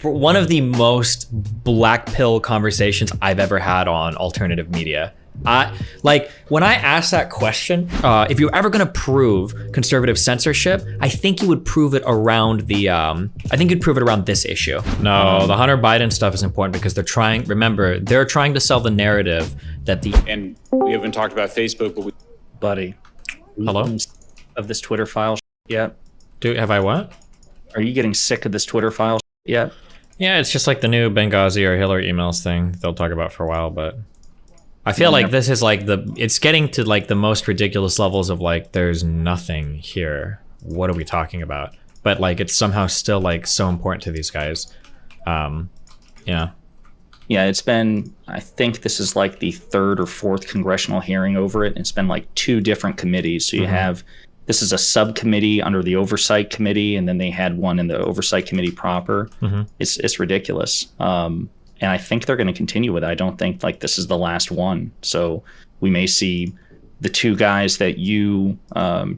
For one of the most black pill conversations I've ever had on alternative media. When I asked that question, if you're ever gonna prove conservative censorship, I think you would prove it around this issue. No, the Hunter Biden stuff is important because they're trying to sell the narrative that and we haven't talked about Facebook, but buddy, hello? Of this Twitter file yet? Dude, have I what? Are you getting sick of this Twitter file yet? Yeah, it's just like the new Benghazi or Hillary emails thing they'll talk about for a while, but I feel like this is like it's getting to like the most ridiculous levels of like, there's nothing here. What are we talking about? But like, it's somehow still like so important to these guys. Yeah. Yeah, it's been, I think this is like the third or fourth congressional hearing over it. It's been like two different committees. So you have, this is a subcommittee under the Oversight Committee, and then they had one in the Oversight Committee proper. It's ridiculous. And I think they're going to continue with it. I don't think like this is the last one. So we may see the two guys that you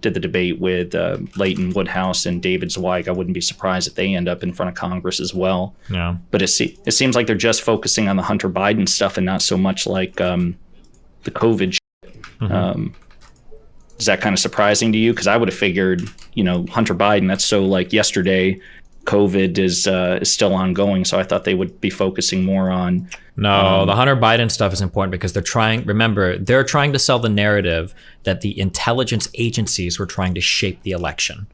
did the debate with, Leighton Woodhouse and David Zweig. I wouldn't be surprised if they end up in front of Congress as well. Yeah. But it seems like they're just focusing on the Hunter Biden stuff and not so much like the COVID shit. Is that kind of surprising to you? Because I would have figured, Hunter Biden, that's so like yesterday. COVID is still ongoing, so I thought they would be focusing more on. No, the Hunter Biden stuff is important because they're trying to sell the narrative that the intelligence agencies were trying to shape the election.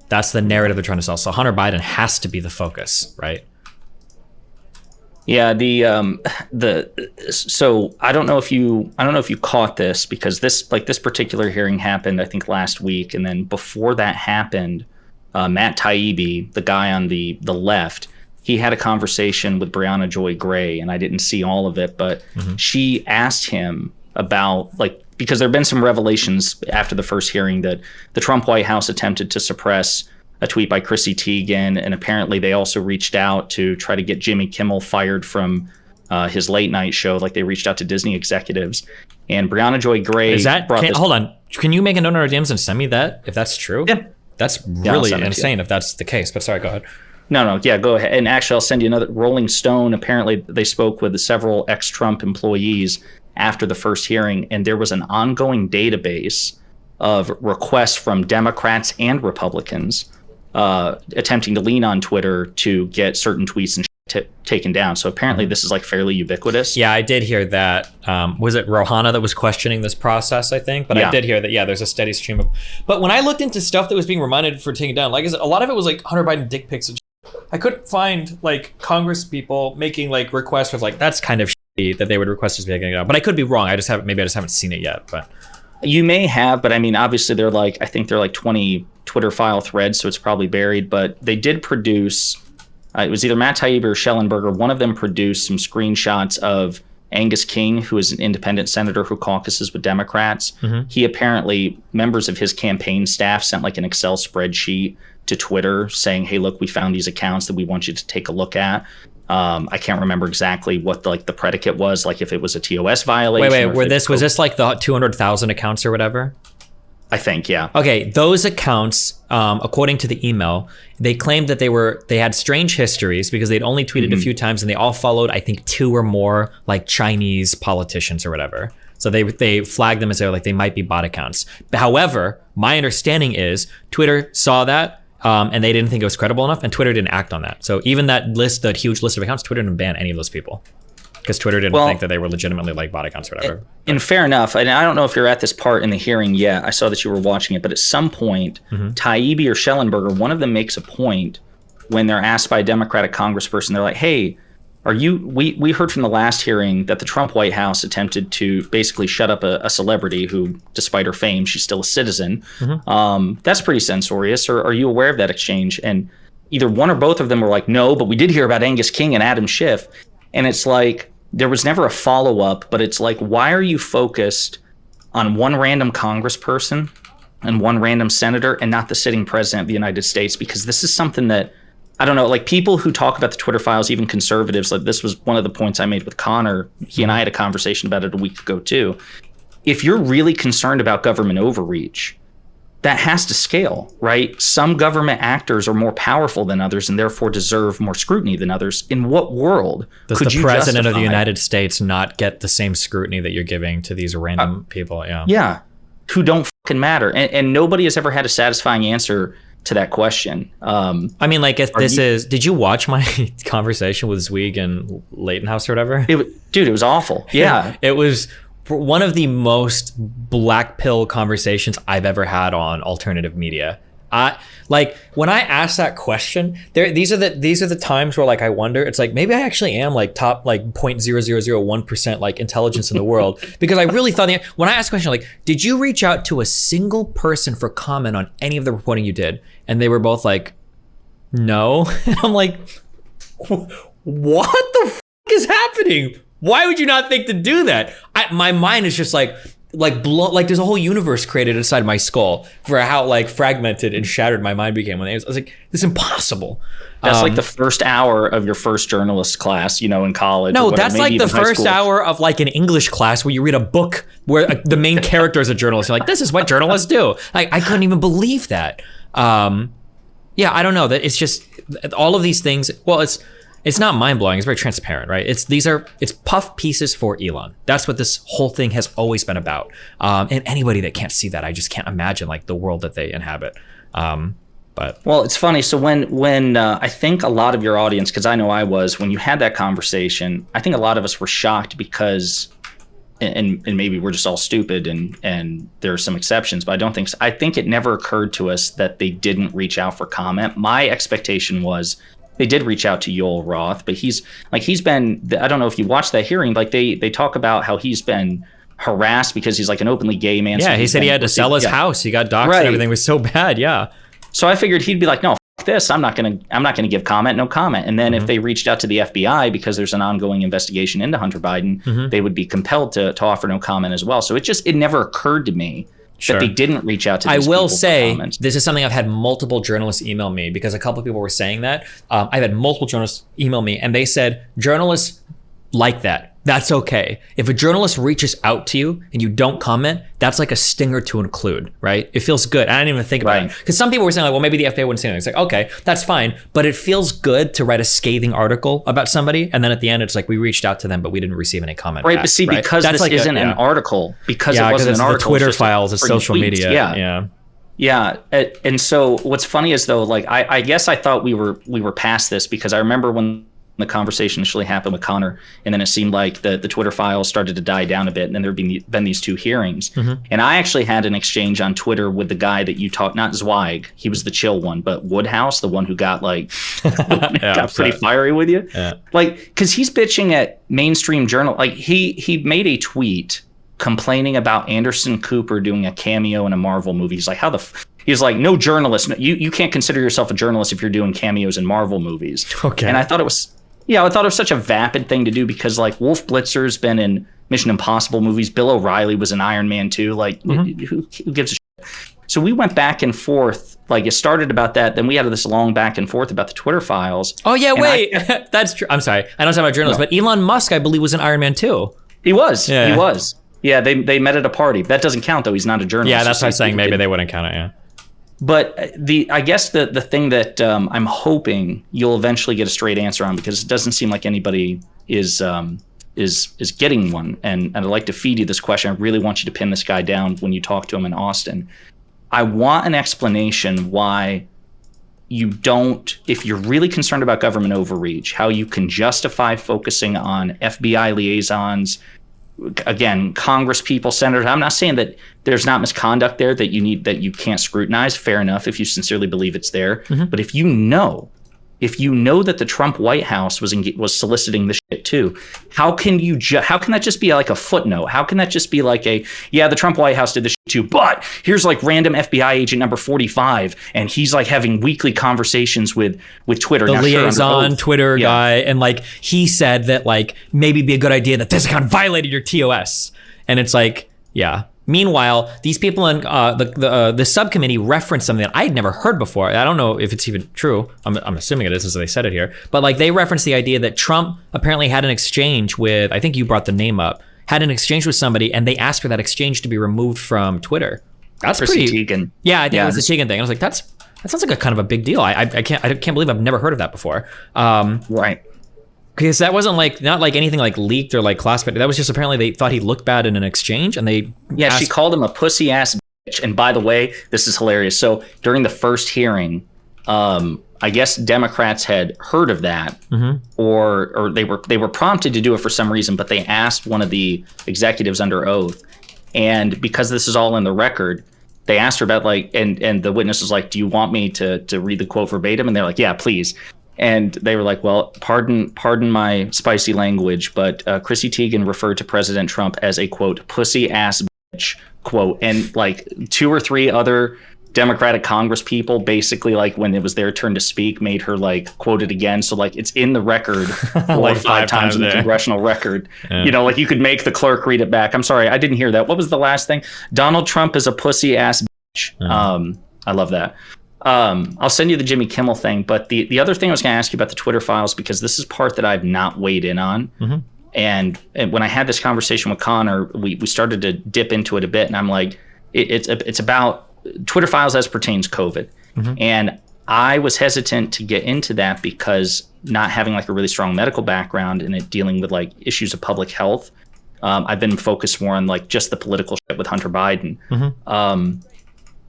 That's the narrative they're trying to sell. So Hunter Biden has to be the focus, right? Yeah, so I don't know if you caught this, because this particular hearing happened I think last week, and then before that happened, Matt Taibbi, the guy on the left, he had a conversation with Brianna Joy Gray, and I didn't see all of it, but she asked him about because there have been some revelations after the first hearing that the Trump White House attempted to suppress a tweet by Chrissy Teigen, and apparently they also reached out to try to get Jimmy Kimmel fired from his late night show. Like, they reached out to Disney executives, and Brianna Joy Gray hold on, can you make a note on our DMs and send me that if that's true? Yeah, that's really insane if that's the case, but sorry, go ahead. No, yeah, go ahead. And actually, I'll send you another. Rolling Stone, apparently they spoke with several ex-Trump employees after the first hearing, and there was an ongoing database of requests from Democrats and Republicans attempting to lean on Twitter to get certain tweets and taken down. So apparently this is like fairly ubiquitous. Yeah, I did hear that. Was it Rohana that was questioning this process, I think? But yeah. I did hear that, yeah, there's a steady stream of... But when I looked into stuff that was being reminded for taking down, like I said, a lot of it was like Hunter Biden dick pics and shit. I couldn't find like Congress people making like requests of like, that's kind of shitty that they would request us to be taken down. But I could be wrong. Maybe I just haven't seen it yet, but... You may have, but I mean, obviously I think they're like 20 Twitter file threads, so it's probably buried. But they did produce, it was either Matt Taibbi or Schellenberger. One of them produced some screenshots of Angus King, who is an independent senator who caucuses with Democrats. He apparently, members of his campaign staff sent like an Excel spreadsheet to Twitter saying, hey, look, we found these accounts that we want you to take a look at. I can't remember exactly what the predicate was, like if it was a TOS violation. Wait, was this like the 200,000 accounts or whatever? I think, yeah. Okay, those accounts, according to the email, they claimed that they had strange histories because they'd only tweeted a few times, and they all followed, I think, 2 or more like Chinese politicians or whatever. So they flagged them as they might be bot accounts. However, my understanding is Twitter saw that. And they didn't think it was credible enough, and Twitter didn't act on that. So even that huge list of accounts, Twitter didn't ban any of those people because Twitter didn't think that they were legitimately like bot accounts or whatever. And fair enough. And I don't know if you're at this part in the hearing yet. I saw that you were watching it, but at some point, Taibbi or Schellenberger, one of them makes a point when they're asked by a Democratic congressperson. They're like, "Hey, we heard from the last hearing that the Trump White House attempted to basically shut up a celebrity who, despite her fame, she's still a citizen. That's pretty censorious. Or are you aware of that exchange?" And either one or both of them were like, "No, but we did hear about Angus King and Adam Schiff." And it's like, there was never a follow-up, but it's like, why are you focused on one random congressperson and one random senator and not the sitting president of the United States? Because this is something that, I don't know, like people who talk about the Twitter files, even conservatives, like this was one of the points I made with Connor. He and I had a conversation about it a week ago too. If you're really concerned about government overreach, that has to scale, right? Some government actors are more powerful than others and therefore deserve more scrutiny than others. In what world does could the you president of the justify- United States not get the same scrutiny that you're giving to these random people? Yeah, who don't fucking matter. And nobody has ever had a satisfying answer to that question. I mean, like, if this is, did you watch my conversation with Zweig and Leightonhouse or whatever? Dude, it was awful. Yeah. It was one of the most black pill conversations I've ever had on alternative media. Like, when I ask that question, these are the times where, like, I wonder, it's like, maybe I actually am like top like 0.0001% like intelligence in the world, because I really thought when I asked the question, like, did you reach out to a single person for comment on any of the reporting you did? And they were both like, no. And I'm like, what the is happening? Why would you not think to do that? My mind is just like there's a whole universe created inside my skull for how like fragmented and shattered my mind became when I was like, this is impossible. That's like the first hour of your first journalist class, in college. No, whatever, that's like the first school. hour of like an English class where you read a book where the main character is a journalist. You're like, this is what journalists do. Like, I couldn't even believe that. Yeah, I don't know. That it's just all of these things. Well, it's not mind blowing. It's very transparent, right? It's puff pieces for Elon. That's what this whole thing has always been about. And anybody that can't see that, I just can't imagine like the world that they inhabit. But well, it's funny. So when I think a lot of your audience, because I know I was, when you had that conversation, I think a lot of us were shocked because, and maybe we're just all stupid and there are some exceptions, but I don't think so. I think it never occurred to us that they didn't reach out for comment. My expectation was they did reach out to Yoel Roth, but he's been, I don't know if you watched that hearing, like they talk about how he's been harassed because he's like an openly gay man. Yeah, so he said he had to sell his house. He got doxxed and everything was so bad. Yeah. So I figured he'd be like, no, fuck this. I'm not gonna give comment, no comment. And then if they reached out to the FBI because there's an ongoing investigation into Hunter Biden, they would be compelled to offer no comment as well. So it never occurred to me that they didn't reach out to these I will people for say, comments. this is something I've had multiple journalists email me because a couple of people were saying that. I've had multiple journalists email me and they said, journalists like that. That's okay. If a journalist reaches out to you and you don't comment, that's like a stinger to include, right? It feels good. I didn't even think about it. Because some people were saying like, well, maybe the FBI wouldn't say anything. It's like, okay, that's fine. But it feels good to write a scathing article about somebody. And then at the end, it's like, we reached out to them, but we didn't receive any comment Right, back, but see, right? because that's this like isn't an article, because it wasn't it's an article. the Twitter it's just files, it's social tweets. media. Yeah. And so what's funny is though, like, I guess I thought we were past this because I remember when the conversation initially happened with Connor, and then it seemed like the Twitter files started to die down a bit, and then there'd been these two hearings. And I actually had an exchange on Twitter with the guy that you talked, not Zweig, he was the chill one, but Woodhouse, the one who got like got pretty fiery with you. Like, because he's bitching at mainstream journal. Like he made a tweet complaining about Anderson Cooper doing a cameo in a Marvel movie. He's like, he's like, no journalist. No, you can't consider yourself a journalist if you're doing cameos in Marvel movies. Okay. And I thought it was such a vapid thing to do because like Wolf Blitzer's been in Mission Impossible movies. Bill O'Reilly was in Iron Man 2. Like who gives a shit? So we went back and forth. Like it started about that. Then we had this long back and forth about the Twitter files. Oh yeah, wait. That's true. I'm sorry. I don't talk about journalists, but Elon Musk, I believe, was in Iron Man 2. He was. Yeah. He was. Yeah, they met at a party. That doesn't count though. He's not a journalist. Yeah, that's what I'm saying. Maybe they wouldn't count it. Yeah. But I guess the thing that I'm hoping you'll eventually get a straight answer on, because it doesn't seem like anybody is getting one, and I'd like to feed you this question. I really want you to pin this guy down when you talk to him in Austin. I want an explanation why you don't, if you're really concerned about government overreach, how you can justify focusing on FBI liaisons, again, Congress people, senators. I'm not saying that there's not misconduct there that you can't scrutinize. Fair enough if you sincerely believe it's there. But if you know that the Trump White House was soliciting this shit too, how can that just be like a footnote? How can that just be like the Trump White House did this shit too, but here's like random FBI agent number 45 and he's like having weekly conversations with Twitter. The now, liaison Twitter guy, and like he said that like maybe it'd be a good idea that this account violated your TOS, and it's like Meanwhile, these people in the subcommittee referenced something that I'd never heard before. I don't know if it's even true. I'm assuming it is, as they said it here. But like they referenced the idea that Trump apparently had an exchange with, I think you brought the name up, had an exchange with somebody, and they asked for that exchange to be removed from Twitter. That's Chrissy pretty. Teigen. Yeah, I think it was the Teigen thing. I was like, that sounds like a kind of a big deal. I can't believe I've never heard of that before. Right. Because that wasn't not like anything like leaked or like classified. That was just apparently they thought he looked bad in an exchange, and they she called him a pussy ass bitch. And by the way, this is hilarious. So during the first hearing, I guess Democrats had heard of that, or they were prompted to do it for some reason, but they asked one of the executives under oath, and because this is all in the record, they asked her about and the witness was like, "Do you want me to read the quote verbatim?" And they're like, "Yeah, please." And they were like, "Well, pardon my spicy language, but Chrissy Teigen referred to President Trump as a quote pussy ass bitch quote," and like 2 or 3 other Democratic Congress people basically, like, when it was their turn to speak, made her like quote it again. So like it's in the record 4 or 5 times in the congressional record. Yeah. You know, like you could make the clerk read it back. I'm sorry, I didn't hear that. What was the last thing? Donald Trump is a pussy ass bitch. I love that. I'll send you the Jimmy Kimmel thing. But the other thing I was going to ask you about the Twitter files, because this is part that I've not weighed in on. And when I had this conversation with Connor, we started to dip into it a bit, and I'm like, it's about Twitter files as pertains COVID. And I was hesitant to get into that because not having like a really strong medical background and it dealing with like issues of public health, I've been focused more on like just the political shit with Hunter Biden.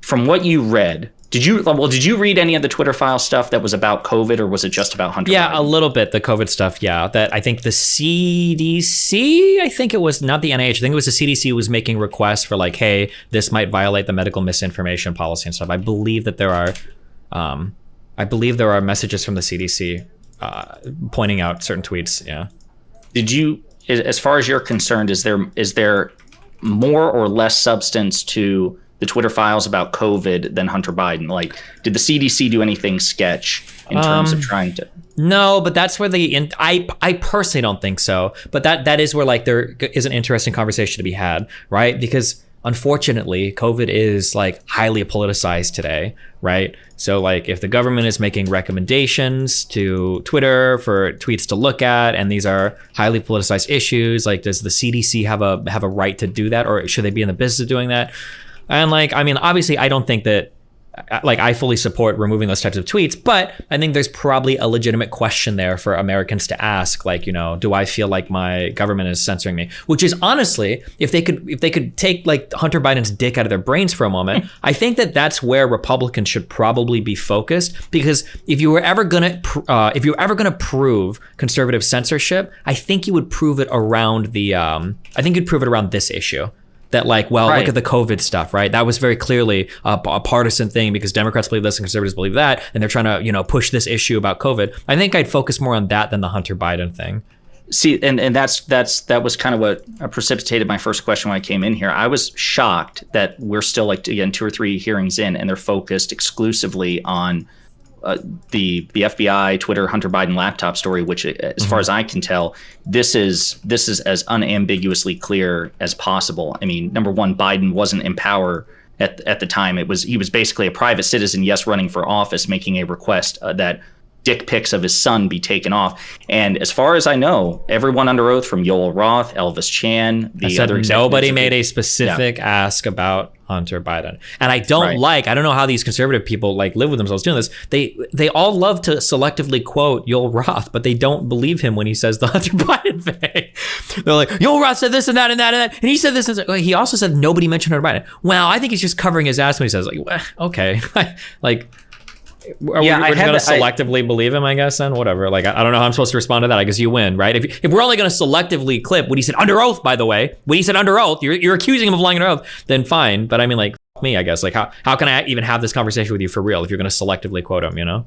From what you read, did you read any of the Twitter file stuff that was about COVID, or was it just about Hunter Biden? Yeah, a little bit, the COVID stuff, yeah. That I think the CDC, I think it was not the NIH, I think it was the CDC was making requests for like, hey, this might violate the medical misinformation policy and stuff. I believe that there are messages from the CDC pointing out certain tweets, yeah. Did you, as far as you're concerned, is there more or less substance to the Twitter files about COVID than Hunter Biden? Like, did the CDC do anything sketch in terms of trying to? No, but that's where I personally don't think so. But that is where like there is an interesting conversation to be had, right? Because unfortunately, COVID is like highly politicized today, right? So like if the government is making recommendations to Twitter for tweets to look at, and these are highly politicized issues, like does the CDC have a right to do that, or should they be in the business of doing that? And like, I mean, obviously I don't think that, like, I fully support removing those types of tweets, but I think there's probably a legitimate question there for Americans to ask, like, you know, do I feel like my government is censoring me? Which is honestly, if they could take like Hunter Biden's dick out of their brains for a moment, I think that that's where Republicans should probably be focused, because if you were ever gonna prove conservative censorship, I think you would prove it around this issue. That like, well, right. Look at the COVID stuff, right? That was very clearly a partisan thing because Democrats believe this and conservatives believe that, and they're trying to, you know, push this issue about COVID. I think I'd focus more on that than the Hunter Biden thing. See, and that was kind of what precipitated my first question when I came in here. I was shocked that we're still like, again, 2 or 3 hearings in, and they're focused exclusively on the FBI Twitter Hunter Biden laptop story, which, as far as I can tell, this is as unambiguously clear as possible. I mean, number one, Biden wasn't in power at the time. He was basically a private citizen, yes, running for office, making a request that dick pics of his son be taken off. And as far as I know, everyone under oath, from Yoel Roth, Elvis Chan, the other nobody made a specific ask about Hunter Biden. And I don't I don't know how these conservative people like live with themselves doing this. They all love to selectively quote Yoel Roth, but they don't believe him when he says the Hunter Biden thing. They're like, Yoel Roth said this and that and that and that, and he said this and that. He also said nobody mentioned Hunter Biden. Well, I think he's just covering his ass when he says, like, well, okay. Like, we're just going to selectively believe him, I guess, then? Whatever. Like, I don't know how I'm supposed to respond to that. I guess you win, right? If we're only going to selectively clip when he said under oath, by the way, when he said under oath, you're accusing him of lying under oath, then fine. But I mean, like, f- me, I guess. Like, how can I even have this conversation with you for real if you're going to selectively quote him, you know?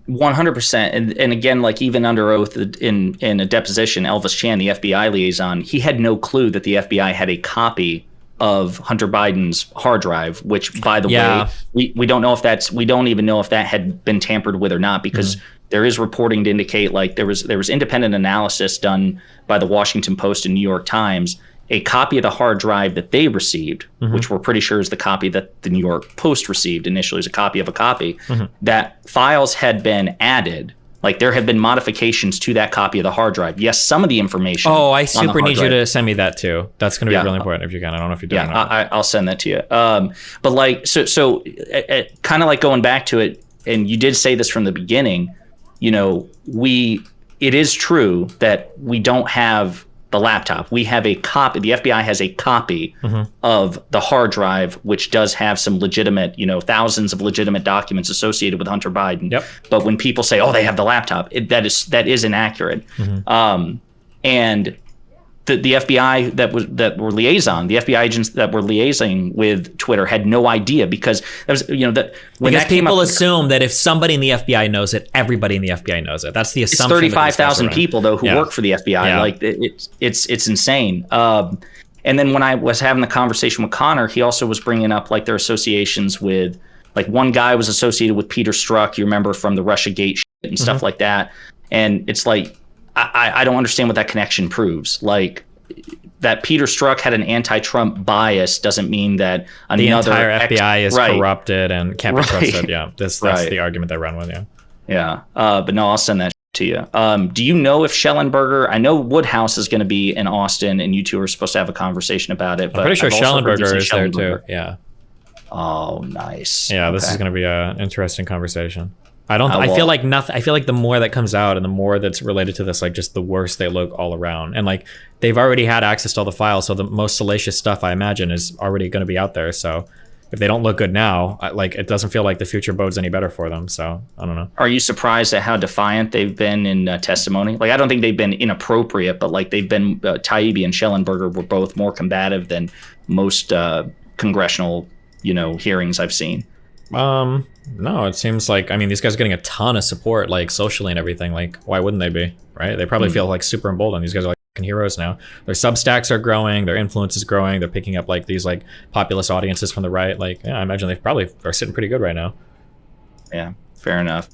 100%. And again, like, even under oath in a deposition, Elvis Chan, the FBI liaison, he had no clue that the FBI had a copy of Hunter Biden's hard drive, which, by the way, we don't know if we don't even know if that had been tampered with or not, because there is reporting to indicate, like, there was independent analysis done by the Washington Post and New York Times. A copy of the hard drive that they received, which we're pretty sure is the copy that the New York Post received initially, is a copy of a copy, that files had been added Like there have been modifications to that copy of the hard drive. Yes, some of the information. Oh, I on the super hard need you drive. to send me that too. That's going to be Yeah. really important if you can. I don't know if you're doing Yeah, it. I'll send that to you. But like, so kind of like going back to it, and you did say this from the beginning, you know, it is true that we don't have the laptop. We have a copy. The FBI has a copy of the hard drive, which does have some legitimate, you know, thousands of legitimate documents associated with Hunter Biden. Yep. But when people say, "Oh, they have the laptop," that is inaccurate. And the FBI that were liaison, the FBI agents that were liaising with Twitter had no idea, because that was, you know, that when Because that came people up, assume that if somebody in the FBI knows it, everybody in the FBI knows it. That's the it's assumption. 35,000 people though who Yeah. work for the FBI. Yeah. Like it's insane. And then when I was having the conversation with Connor, he also was bringing up like their associations with, like, one guy was associated with Peter Strzok, you remember, from the Russiagate shit and stuff like that. And it's like, I don't understand what that connection proves. Like, that Peter Strzok had an anti-Trump bias doesn't mean that The another entire FBI is right. corrupted and can't be Right. trusted. Yeah, that's Right. the argument they run with. Yeah. Yeah. But no, I'll send that to you. Do you know if Schellenberger, I know Woodhouse is going to be in Austin and you two are supposed to have a conversation about it. But I'm pretty sure I've also heard you Schellenberger say is there too. Schellenberger. Yeah. Oh, nice. Yeah, this Okay. is going to be an interesting conversation. I will- feel like nothing. I feel like the more that comes out and the more that's related to this, like, just the worse they look all around. And like, they've already had access to all the files, so the most salacious stuff, I imagine, is already going to be out there. So if they don't look good now, like, it doesn't feel like the future bodes any better for them. So I don't know. Are you surprised at how defiant they've been in testimony? Like, I don't think they've been inappropriate, but like they've been, Taibbi and Schellenberger were both more combative than most congressional, you know, hearings I've seen. No, it seems like, I mean, these guys are getting a ton of support, like, socially and everything. Like, why wouldn't they be, right? They probably feel like super emboldened. These guys are like fucking heroes now. Their Substacks are growing, their influence is growing, they're picking up like these like populist audiences from the right. Like, yeah, I imagine they probably are sitting pretty good right now. Yeah, fair enough.